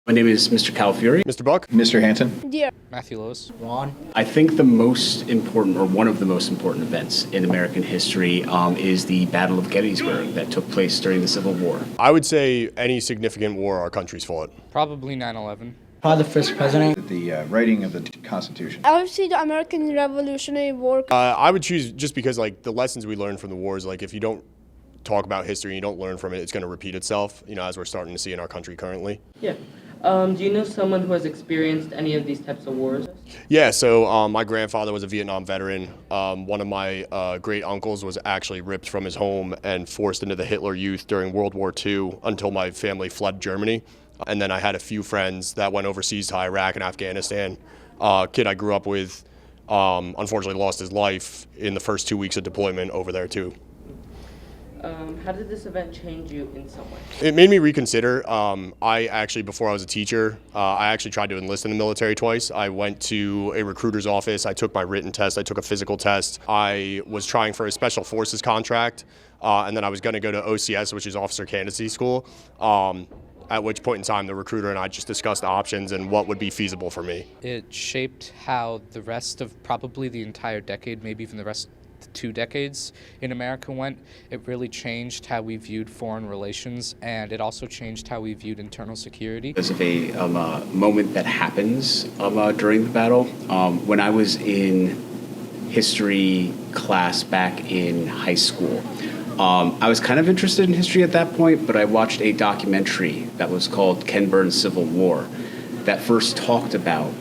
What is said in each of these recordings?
My name is Mr. Calafiore. Mr. Buck? Mr. Hanson? Dear. Matthew Lewis. Ron. I think the most important, or one of the most important events in American history is the Battle of Gettysburg that took place during the Civil War. I would say any significant war our country's fought. Probably 9/11. Probably the first president. The writing of the Constitution. Obviously, the American Revolutionary War. I would choose just because, like, the lessons we learned from the wars, like, if you don't talk about history and you don't learn from it, it's going to repeat itself, as we're starting to see in our country currently. Yeah. Do you know someone who has experienced any of these types of wars? Yeah, so my grandfather was a Vietnam veteran. One of my great uncles was actually ripped from his home and forced into the Hitler Youth during World War II until my family fled Germany. And then I had a few friends that went overseas to Iraq and Afghanistan. A kid I grew up with unfortunately lost his life in the first 2 weeks of deployment over there too. How did this event change you in some way? It made me reconsider. I actually, before I was a teacher, I actually tried to enlist in the military twice. I went to a recruiter's office. I took my written test. I took a physical test. I was trying for a special forces contract, and then I was going to go to OCS, which is Officer Candidacy School. At which point in time, the recruiter and I just discussed options and what would be feasible for me. It shaped how the rest of probably the entire decade, maybe even the rest of the 2 decades in America went. It really changed how we viewed foreign relations, and it also changed how we viewed internal security. Because of a moment that happens during the battle. When I was in history class back in high school, I was kind of interested in history at that point, but I watched a documentary that was called Ken Burns' Civil War that first talked about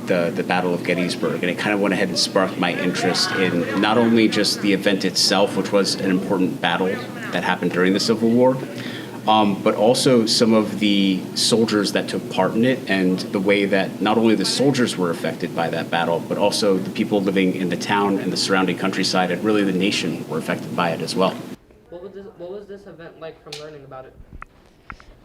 the Battle of Gettysburg, and it kind of went ahead and sparked my interest in not only just the event itself, which was an important battle that happened during the Civil War, but also some of the soldiers that took part in it and the way that not only the soldiers were affected by that battle, but also the people living in the town and the surrounding countryside and really the nation were affected by it as well. What was this event like from learning about it?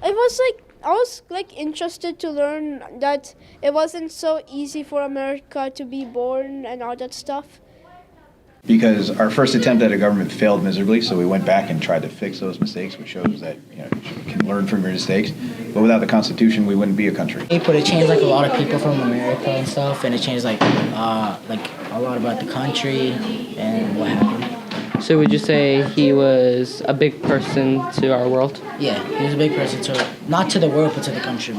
It was like, I was like interested to learn that it wasn't so easy for America to be born and all that stuff. Because our first attempt at a government failed miserably, so we went back and tried to fix those mistakes, which shows that you can learn from your mistakes. But without the Constitution, we wouldn't be a country. But it changed like a lot of people from America and stuff, and it changed like a lot about the country and what happened. So would you say he was a big person to our world? Yeah, he was a big person to not to the world, but to the country.